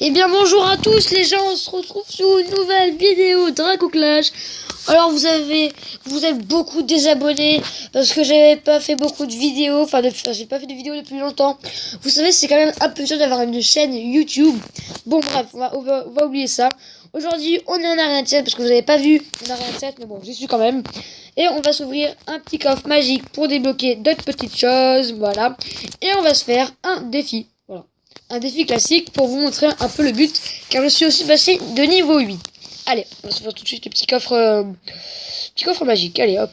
Eh bien bonjour à tous les gens, on se retrouve sur une nouvelle vidéo Dragon Clash. Alors vous êtes beaucoup désabonnés parce que j'avais pas fait beaucoup de vidéos, j'ai pas fait de vidéos depuis longtemps. Vous savez, c'est quand même un peu dur d'avoir une chaîne YouTube. Bon bref, on va oublier ça. Aujourd'hui on est en arène 7 parce que vous avez pas vu en arène 7, mais bon j'y suis quand même. Et on va s'ouvrir un petit coffre magique pour débloquer d'autres petites choses, voilà. Et on va se faire un défi, voilà. Un défi classique pour vous montrer un peu le but, car je suis aussi passé de niveau 8. Allez, on va se faire tout de suite le petit coffre magique. Allez, hop.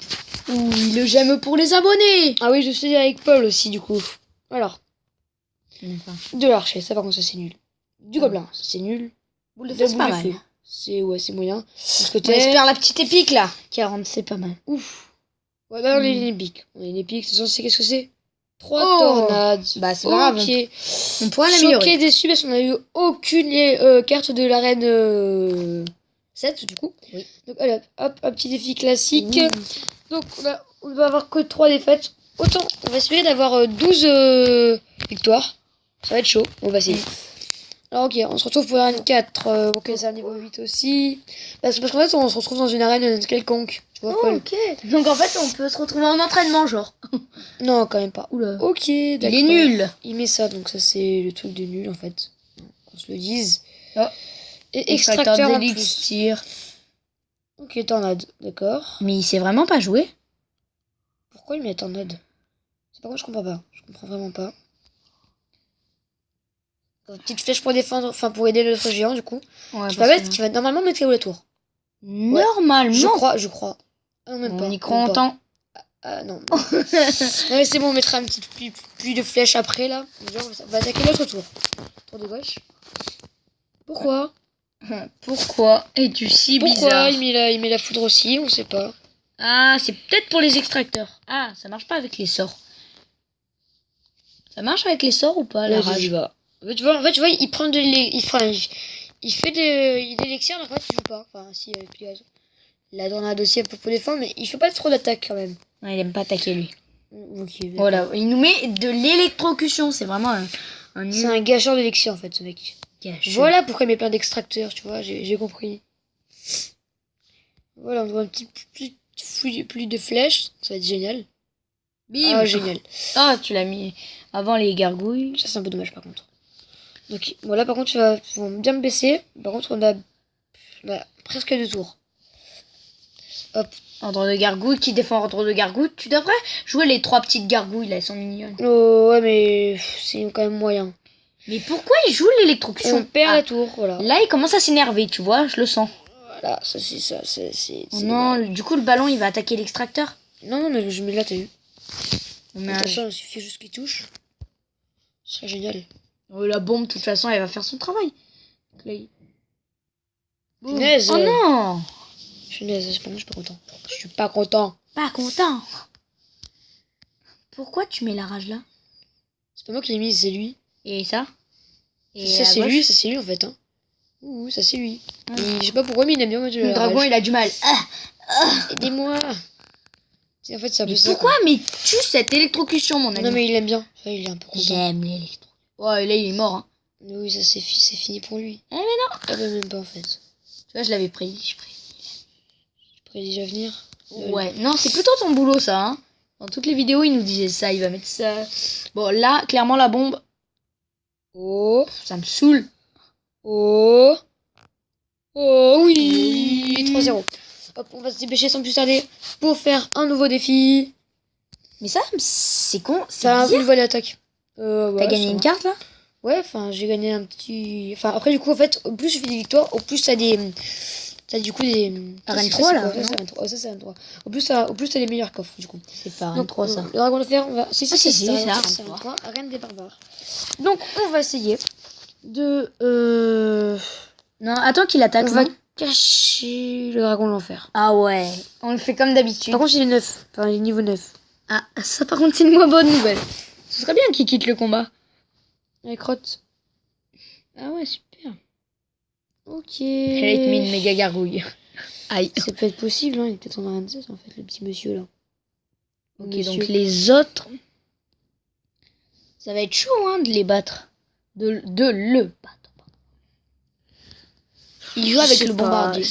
Oui, le j'aime pour les abonnés. Ah oui, je suis avec Paul aussi, du coup. Alors, de l'archer, ça par contre, ça c'est nul. Du gobelin, ça c'est nul. Boule de feu, c'est pas mal. C'est moyen. Parce que On espère la petite épique là. 40, c'est pas mal. Ouf. Ouais, bah on a une épique. On a une épique, c'est censé, qu'est-ce que c'est? 3 tornades. Bah c'est pas grave. On pourra l'améliorer. Choqué, déçu parce qu'on a eu aucune carte de l'arène 7 du coup. Oui. Donc allez, hop, un petit défi classique. Oui. Donc on va avoir que 3 défaites. Autant on va essayer d'avoir 12 victoires. Ça va être chaud, on va essayer. Alors ok, on se retrouve pour l'arène 4. Ok, c'est un niveau 8 aussi. Parce qu'en fait on se retrouve dans une arène quelconque. Tu vois, Paul. Ok. Donc en fait on peut se retrouver en entraînement genre. Non, quand même pas. Oula. Ok, d'accord. Il est nul. Il met ça, donc ça c'est le truc de nul en fait. Qu'on se le dise. Oh. Et extracteur d'élixir. Ok, tornade, d'accord. Mais il sait vraiment pas jouer. Pourquoi il met tornade? C'est pas quoi, je comprends pas. Je comprends vraiment pas. Petite flèche pour défendre, enfin pour aider notre géant du coup. Ouais, qui va normalement mettre KO la tour. Normalement. Ouais, je crois. Ah, non, même on pas. y croit en temps. Ah non. Non mais c'est bon, on mettra une petite pluie de flèches après là. Genre, on va attaquer l'autre tour. Tour de gauche. Pourquoi? Pourquoi es-tu si bizarre? Pourquoi il met la foudre aussi, on sait pas. Ah, c'est peut-être pour les extracteurs. Ah, ça marche pas avec les sorts. Ça marche avec les sorts ou pas la rage? En fait, tu vois, il prend il fait de l'élixir, mais en fait, il joue pas. Enfin, si, avec la tornade aussi un peu pour défendre, mais il fait pas trop d'attaque quand même. Ouais, il aime pas attaquer lui. Okay, voilà, il nous met de l'électrocution, c'est vraiment c'est un gâcheur d'élixir en fait, ce mec. Gâcheur. Voilà pourquoi il met plein d'extracteurs, tu vois, j'ai compris. Voilà, on voit un petit pluie de flèches, ça va être génial. Bim. Ah, génial. Ah, tu l'as mis avant les gargouilles. Ça, c'est un peu dommage par contre. Donc voilà, par contre, tu vas bien me baisser. Par contre, on a presque 2 tours. Hop. Ordre de gargouille qui défend ordre de gargouille. Tu devrais jouer les 3 petites gargouilles là, elles sont mignonnes. Oh ouais, mais c'est quand même moyen. Mais pourquoi il joue l'électrocution? On perd la tour, voilà. Là, il commence à s'énerver, tu vois, je le sens. Voilà, ça c'est ça, c'est. Oh non, du coup, le ballon il va attaquer l'extracteur. Non, mais je mets là, t'as vu. Mais attention, il suffit juste qu'il touche. Ce serait génial. La bombe, de toute façon, elle va faire son travail. Punaise. Oh non! Punaise, je suis pas content. Je suis pas content. Pas content. Pourquoi tu mets la rage là? C'est pas moi qui l'ai mis, c'est lui. Et ça? Et ça c'est lui en fait. Hein. Ouh, ça c'est lui. Je sais pas pourquoi, mais il aime bien mettre le dragon, il a du mal. Aidez-moi. En fait, c'est un peu ça. Pourquoi mais tu cette électrocution, mon ami? Non, mais il aime bien. Enfin, il est un peu content. J'aime l'électrocution. Ouais, là, il est mort. Hein. Oui, ça c'est fini pour lui. Eh, mais non. Ah, bah, même pas en fait. Tu vois, je l'avais prédit. Je prédis l'avenir. Ouais, non, c'est plutôt ton boulot, ça. Hein. Dans toutes les vidéos, il nous disait ça. Il va mettre ça. Bon, là, clairement, la bombe. Oh, ça me saoule. Oh oui, 3-0. Hop, on va se dépêcher sans plus tarder pour faire un nouveau défi. Mais ça, c'est con. Ça a une nouvelle attaque. T'as gagné une carte là? Ouais, enfin, j'ai gagné un petit. Enfin, après, du coup, en fait, au plus je fais des victoires, au plus t'as des. T'as du coup des. Arène 3 là? Ça, c'est Arène 3. Au plus, t'as les meilleurs coffres, du coup. C'est pas Arène 3 ça. Le dragon de fer, on va. Si, c'est Arène 3. Arène des barbares. Donc, on va essayer de. Non, attends qu'il attaque. On va cacher le dragon de l'enfer. Ah ouais, on le fait comme d'habitude. Par contre, il est 9. Enfin, il est niveau 9. Ah, ça par contre, c'est une moins bonne nouvelle. Ce serait bien qu'il quitte le combat. Avec crotte. Ah ouais, super. Ok. Elle te met une méga gargouille. Aïe. Ça peut être possible, hein. Il est peut-être en arène 7 en fait, le petit monsieur là. Ok, donc les autres. Ça va être chaud, hein, de les battre. De le battre. Il joue avec le bombardier.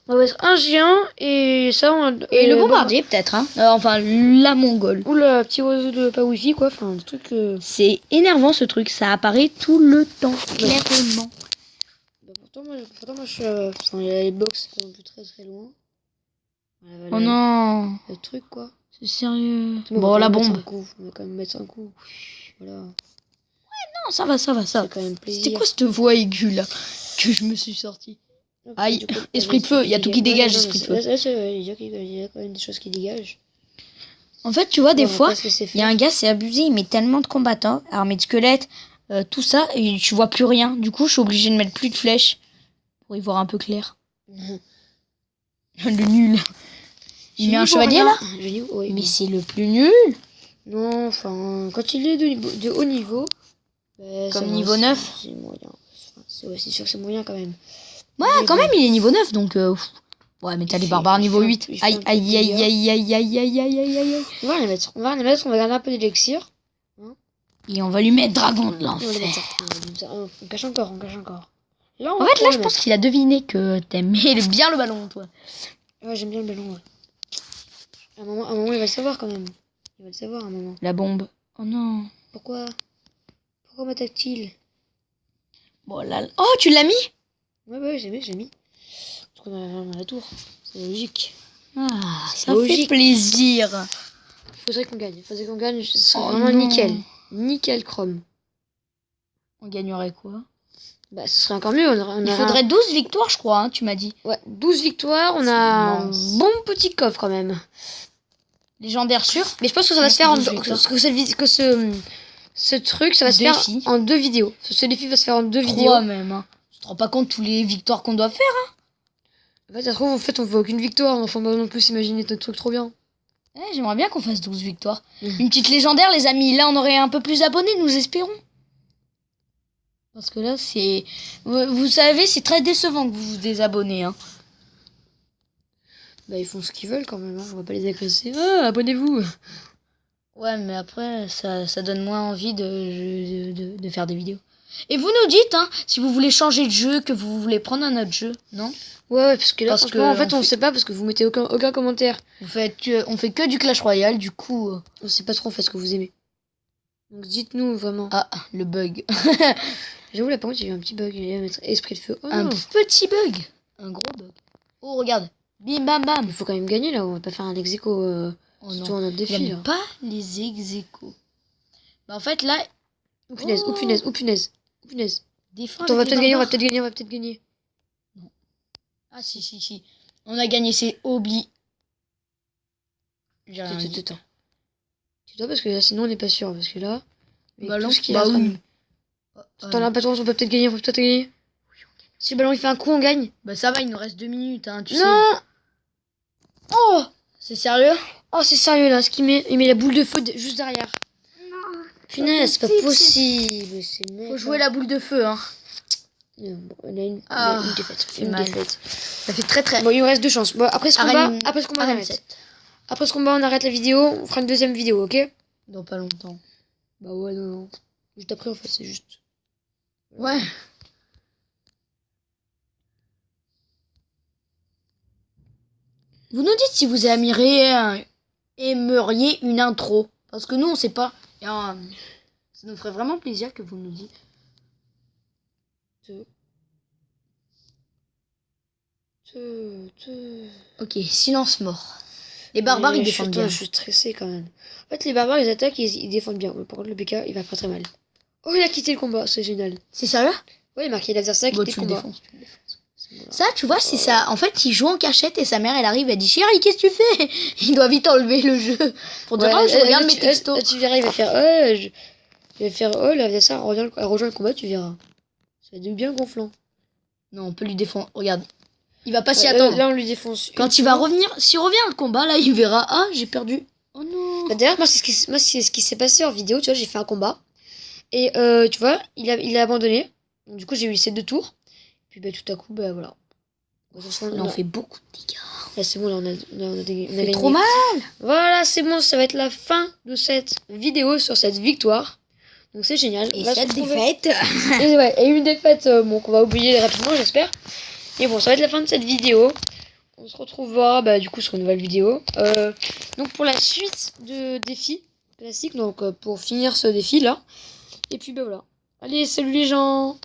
On va être un géant et ça Et le bombardier peut-être, hein. Enfin, la mongole. Ou le petit oiseau de pas wifi quoi, enfin un truc... C'est énervant ce truc, ça apparaît tout le temps, clairement. Bah, pourtant moi je suis... Enfin il y a les box qui sont plus très très loin. Voilà, Oh non, le truc quoi. c'est sérieux. On Bon, va la quand même bombe. mettre un coup. On va quand même mettre un coup. Voilà. Non, ça va. C'est quand même plaisir. C'était quoi cette voix aiguë là que je me suis sortie? Hop, Aïe, du coup, esprit de feu, il y a tout qui dégage, non, esprit de mais feu. il y a quand même des choses qui dégagent. En fait, tu vois, des Bon, on va fois, pas se laisser il y a faire. un gars, c'est abusé, il met tellement de combattants, armée de squelettes, tout ça, et tu vois plus rien. Du coup, je suis obligée de mettre plus de flèches pour y voir un peu clair. Le nul. Il met un chevalier là? Oui. Mais c'est le plus nul. Non, enfin, quand il est de haut niveau... bah, ça Comme va, niveau 9. C'est moyen. Enfin, c'est sûr que c'est moyen quand même. Ouais, quand même, il est niveau 9, donc... Ouais, mais t'as les barbares niveau 8. il fait Aïe, un peu aïe, de aïe, dégâts. aïe, aïe, aïe, aïe, aïe, aïe, aïe, aïe. On va les mettre, on va garder un peu d'élixir. Et on va lui mettre dragon de On va les l'enfer. mettre. On cache encore. Là, En fait, là, je pense qu'il a deviné que t'aimais bien le ballon, toi. Ouais, j'aime bien le ballon, ouais. À un moment, il va le savoir quand même. Il va le savoir à un moment. La bombe. Oh non. Pourquoi m'attaque-t-il? Bon, là... Oh, tu l'as mis? Ouais, j'ai mis. Parce qu'on a la tour. C'est logique. Ah, C'est ça logique. fait plaisir. Faudrait qu'on gagne. Ce serait Oh vraiment non. nickel. Nickel chrome. On gagnerait quoi? Bah, ce serait encore mieux. Il faudrait 12 victoires, je crois, hein, tu m'as dit. Ouais, 12 victoires. On C'est a un immense. bon petit coffre quand même. Légendaire sûr? Mais je pense que ça va se faire en 12 victoires. ce truc, ça va se faire Défi. en 2 vidéos. Ce défi va se faire en 2 vidéos. 3 même. Hein. Tu te rends pas compte tous les victoires qu'on doit faire? En fait, ça se trouve, on fait aucune victoire. Enfin, on va non plus s'imaginer notre truc trop bien. J'aimerais bien qu'on fasse 12 victoires. Mhm. Une petite légendaire, les amis. Là, on aurait un peu plus d'abonnés, nous espérons. Parce que là, c'est... Vous savez, c'est très décevant que vous vous désabonnez. Hein. Bah, ils font ce qu'ils veulent quand même. Hein. On va pas les agresser. Ah, abonnez-vous. Ouais, mais après, ça donne moins envie de faire des vidéos. Et vous nous dites, hein, si vous voulez changer de jeu, que vous voulez prendre un autre jeu, non? Ouais, parce que là, Parce franchement, que en fait, on sait pas parce que vous mettez aucun commentaire. on fait que du Clash Royale, du coup... On sait pas trop en fait ce que vous aimez. Donc dites-nous vraiment. Ah, le bug. J'avoue, là, par contre, il y a eu un petit bug. Il y a mettre esprit de feu. Oh Un non. petit bug. Un gros bug. Oh, regarde. Bim, bam, bam. Il faut quand même gagner là. On va pas faire un ex-aequo. Oh Surtout non. en notre défi là. J'aime pas les ex-aequo. Bah, en fait, là... Oh punaise, oh punaise, oh punaise. Oh punaise. Défends Attends, on va avec les peut-être gagner, on va barbares. peut-être gagner. Ah, si. On a gagné, c'est Obli. J'ai rien dit. Attends. Tu dois parce que là, sinon on n'est pas sûr. Parce que là, avec Ballon, tout ce qu'il bah a en train de- oui. Attends, là, patron, on peut peut-être gagner, Si le ballon il fait un coup, on gagne. Bah ça va, il nous reste 2 minutes, hein, tu sais. Non. Oh, C'est sérieux? oh, c'est sérieux là, il met la boule de feu juste derrière. Non. Punaise, c'est pas possible. C'est mec. Faut jouer la boule de feu, hein. Bon, on a une défaite. Ça fait mal. Ça fait très très... Bon, il nous reste 2 chances. Bon, après ce combat, Arène- on Arène arrête. 7. Après ce combat, on arrête la vidéo. On fera une deuxième vidéo, ok? Dans pas longtemps. Bah ouais, non. Juste après, en fait, c'est juste. Ouais. Vous nous dites si vous aimeriez une intro. Parce que nous, on sait pas. Et, ça nous ferait vraiment plaisir que vous nous dites. Ok, silence mort. Les barbares, ils défendent bien. Je suis stressé quand même. En fait, les barbares, ils attaquent, ils défendent bien. Mais par contre, le BK, il va pas très mal. Oh, il a quitté le combat, c'est génial. C'est sérieux? Ouais, il a marqué l'adversaire qui Bah, quitté tu le le combat. défonces. Ça, tu vois, c'est ça. En fait, il joue en cachette et sa mère, elle arrive, elle dit chérie, qu'est-ce que tu fais? Il doit vite enlever le jeu. Pour dire, oh, je regarde mes textos. Tu verras, il va faire, l'adversaire rejoint le combat, tu verras. Ça va être bien gonflant. Non, on peut lui défendre. Regarde. Il va pas s'y Là, attendre. là, on lui défonce. Quand il va revenir, s'il revient le combat, là, il verra. Ah, j'ai perdu. Oh non. Bah, d'ailleurs, moi, c'est ce qui s'est passé en vidéo. Tu vois, j'ai fait un combat. Et tu vois, il a abandonné. Donc, du coup, j'ai eu ces 2 tours. Puis bah, tout à coup, bah voilà. Là, on fait beaucoup de dégâts. Là, c'est bon, là, on a fait gagné. trop mal. Voilà, c'est bon, ça va être la fin de cette vidéo sur cette victoire. Donc c'est génial. Et On va se cette retrouver- défaite. Et, ouais, et une défaite bon, qu'on va oublier rapidement, j'espère. Et bon, ça va être la fin de cette vidéo. On se retrouvera du coup sur une nouvelle vidéo. Donc pour la suite de défis classiques, donc pour finir ce défi là. Et puis voilà. Allez, salut les gens!